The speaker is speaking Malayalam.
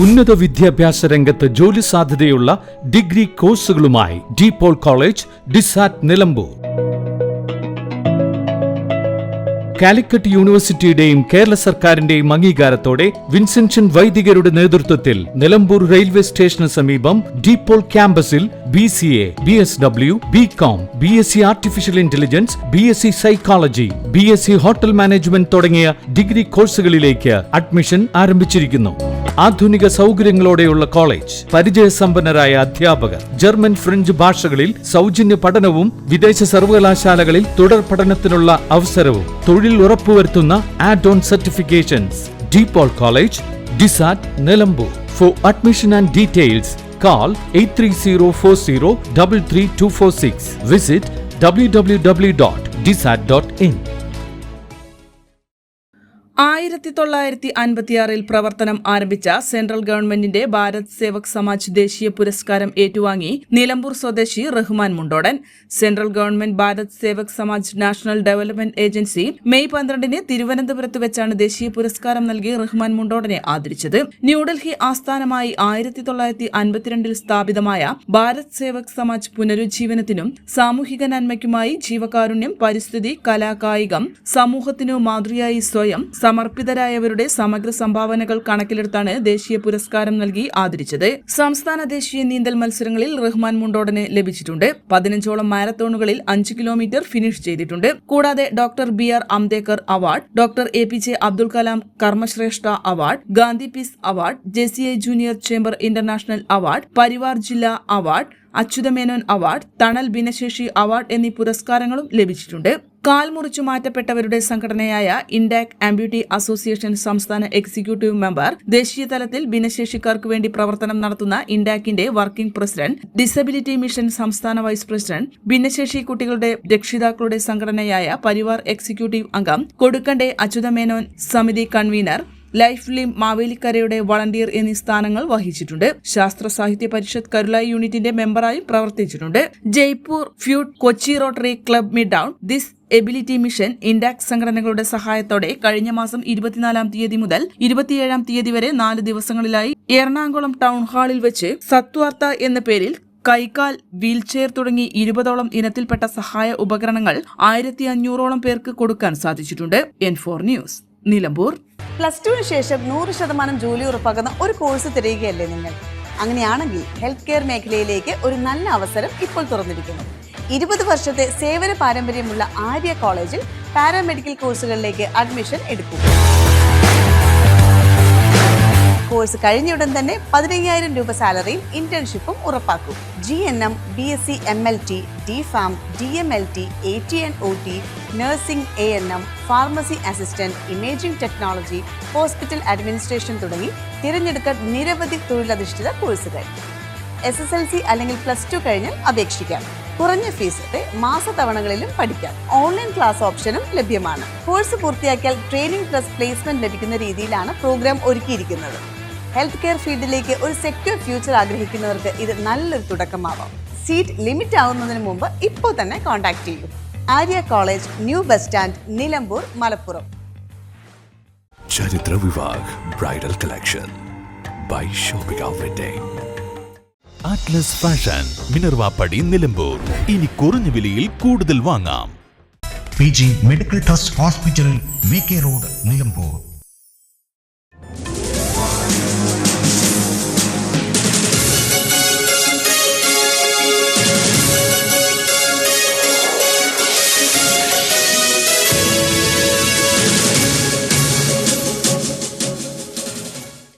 ഉന്നത വിദ്യാഭ്യാസ രംഗത്ത് ജോലി സാധ്യതയുള്ള ഡിഗ്രി കോഴ്സുകളുമായി DePaul കോളേജ്, ഡിസാറ്റ്, നിലമ്പൂർ. കാലിക്കറ്റ് യൂണിവേഴ്സിറ്റിയുടെയും കേരള സർക്കാരിന്റെയും അംഗീകാരത്തോടെ വിൻസെൻഷൻ വൈദികരുടെ നേതൃത്വത്തിൽ നിലമ്പൂർ റെയിൽവേ സ്റ്റേഷന് സമീപം DePaul ക്യാമ്പസിൽ BCA, BSW, BCom, BSc artificial intelligence, BSc psychology, BSc hotel management തുടങ്ങിയ ഡിഗ്രി കോഴ്സുകളിലേക്ക് അഡ്മിഷൻ ആരംഭിച്ചിരിക്കുന്നു. ആധുനിക സൗകര്യങ്ങളോടെയുള്ള കോളേജ്, പരിചയസമ്പന്നരായ അധ്യാപകർ, ജർമ്മൻ, ഫ്രഞ്ച് ഭാഷകളിൽ സൗജന്യ പഠനവും വിദേശ സർവകലാശാലകളിൽ തുടർ പഠനത്തിനുള്ള അവസരവും തൊഴിൽ ഉറപ്പുവരുത്തുന്ന add on certifications. DePaul college, ഡിസാറ്റ്, Nilambur. For admission and details call 8304033246. Visit www.disat.in. 1956 പ്രവർത്തനം ആരംഭിച്ച സെൻട്രൽ ഗവൺമെന്റിന്റെ ഭാരത് സേവക് സമാജ് ദേശീയ പുരസ്കാരം ഏറ്റുവാങ്ങി നിലമ്പൂർ സ്വദേശി Rahman Mundodan. Central government Bharat Sevak Samaj national development agency May 12 തിരുവനന്തപുരത്ത് വെച്ചാണ് ദേശീയ പുരസ്കാരം നൽകി റഹ്മാൻ മുണ്ടോടനെ ആദരിച്ചത്. ന്യൂഡൽഹി ആസ്ഥാനമായി 1952 സ്ഥാപിതമായ ഭാരത് സേവക് സമാജ് പുനരുജ്ജീവനത്തിനും സാമൂഹിക നന്മയ്ക്കുമായി ജീവകാരുണ്യം, പരിസ്ഥിതി, കലാകായികം, സമൂഹത്തിനു മാതൃയായി സ്വയം സമർപ്പിതരായവരുടെ സമഗ്ര സംഭാവനകൾ കണക്കിലെടുത്താണ് ദേശീയ പുരസ്കാരം നൽകി ആദരിച്ചത്. സംസ്ഥാന ദേശീയ നീന്തൽ മത്സരങ്ങളിൽ റഹ്മാൻ മുണ്ടോടന് ലഭിച്ചിട്ടുണ്ട്. 15ഓളം മാരത്തോണുകളിൽ 5 കിലോമീറ്റർ ഫിനിഷ് ചെയ്തിട്ടുണ്ട്. കൂടാതെ doctor BR Ambedkar award, doctor APJ Abdul Kalam കർമ്മശ്രേഷ്ഠ award, Gandhi peace award, JCI junior chamber international award, Parivar ജില്ലാ അവാർഡ്, അച്യുതമേനോൻ അവാർഡ്, തണൽ ഭിന്നശേഷി അവാർഡ് എന്നീ പുരസ്കാരങ്ങളും ലഭിച്ചിട്ടുണ്ട്. കാൽ മുറിച്ചു മാറ്റപ്പെട്ടവരുടെ സംഘടനയായ ഇൻഡാക് ആംബ്യൂട്ടി അസോസിയേഷൻ സംസ്ഥാന എക്സിക്യൂട്ടീവ് മെമ്പർ, ദേശീയ തലത്തിൽ ഭിന്നശേഷിക്കാർക്ക് വേണ്ടി പ്രവർത്തനം നടത്തുന്ന ഇൻഡാക്കിന്റെ വർക്കിംഗ് പ്രസിഡന്റ്, ഡിസബിലിറ്റി മിഷൻ സംസ്ഥാന വൈസ് പ്രസിഡന്റ്, ഭിന്നശേഷി കുട്ടികളുടെ രക്ഷിതാക്കളുടെ സംഘടനയായ പരിവാർ എക്സിക്യൂട്ടീവ് അംഗം, കൊടുക്കണ്ടെ അച്യുതമേനോൻ സമിതി കൺവീനർ, ലൈഫ് ലിം മാവേലിക്കരയുടെ വളണ്ടിയർ എന്നീ സ്ഥാനങ്ങൾ വഹിച്ചിട്ടുണ്ട്. ശാസ്ത്ര സാഹിത്യ പരിഷത്ത് കരുളായി യൂണിറ്റിന്റെ മെമ്പറായി പ്രവർത്തിച്ചിട്ടുണ്ട്. Jaipur foot, Kochi rotary club, midtown, disability mission, ഇൻഡാക് സംഘടനകളുടെ സഹായത്തോടെ കഴിഞ്ഞ മാസം 24-ാം തീയതി മുതൽ 27-ാം തീയതി വരെ 4 ദിവസങ്ങളിലായി എറണാകുളം ടൗൺ ഹാളിൽ വെച്ച് സത്വാർത്ത എന്ന പേരിൽ കൈകാൽ, വീൽചെയർ തുടങ്ങി 20ഓളം ഇനത്തിൽപ്പെട്ട സഹായ ഉപകരണങ്ങൾ 1500ഓളം പേർക്ക് കൊടുക്കാൻ സാധിച്ചിട്ടുണ്ട്. N4 news, Nilambur. +2 ശേഷം 100% ജോലി ഉറപ്പാക്കുന്ന ഒരു കോഴ്സ് തിരയുകയല്ലേ നിങ്ങൾ? അങ്ങനെയാണെങ്കിൽ ഹെൽത്ത് കെയർ മേഖലയിലേക്ക് ഒരു നല്ല അവസരം ഇപ്പോൾ തുറന്നിരിക്കുന്നു. 20 വർഷത്തെ സേവന പാരമ്പര്യമുള്ള ആര്യ കോളേജിൽ പാരാമെഡിക്കൽ കോഴ്സുകളിലേക്ക് അഡ്മിഷൻ എടുക്കും. കോഴ്സ് കഴിഞ്ഞയുടൻ തന്നെ 15,000 രൂപ സാലറിയും ഇന്റേൺഷിപ്പും ഉറപ്പാക്കും. GNM, BSc MLT, DPharm, DMLT, AT&OT, nursing, ANM, pharmacy assistant, imaging technology, hospital administration തുടങ്ങി തിരഞ്ഞെടുക്കാൻ നിരവധി തൊഴിലധിഷ്ഠിത കോഴ്സുകൾ. SSLC അല്ലെങ്കിൽ +2 കഴിഞ്ഞാൽ അപേക്ഷിക്കാം. കുറഞ്ഞ ഫീസോടെ മാസതവണകളിലും പഠിക്കാം. ഓൺലൈൻ ക്ലാസ് ഓപ്ഷനും ലഭ്യമാണ്. കോഴ്സ് പൂർത്തിയാക്കിയാൽ ട്രെയിനിംഗ് പ്ലസ് പ്ലേസ്മെന്റ് ലഭിക്കുന്ന രീതിയിലാണ് പ്രോഗ്രാം ഒരുക്കിയിരിക്കുന്നത്. ഹെൽത്ത് കെയർ ഫീൽഡിലേക്ക് ഒരു സെക്യൂർ ഫ്യൂച്ചർ ആഗ്രഹിക്കുന്നവർക്ക് ഇത് നല്ലൊരു തുടക്കമാവാം. സീറ്റ് ലിമിറ്റ് ആവുന്നതിന് മുമ്പ് ഇപ്പോൾ തന്നെ കോൺടാക്ട് ചെയ്യൂ. Arya college, new bus stand, Nilambur, Malappuram. ചരിത്ര Vivah bridal collection by shopping outlet. Atlas fashion, Minerva പടി, നിലമ്പൂർ. ഇനി കുറഞ്ഞ വിലയിൽ കൂടുതൽ വാങ്ങാം. PG medical trust hospital, VK road, Nilambur.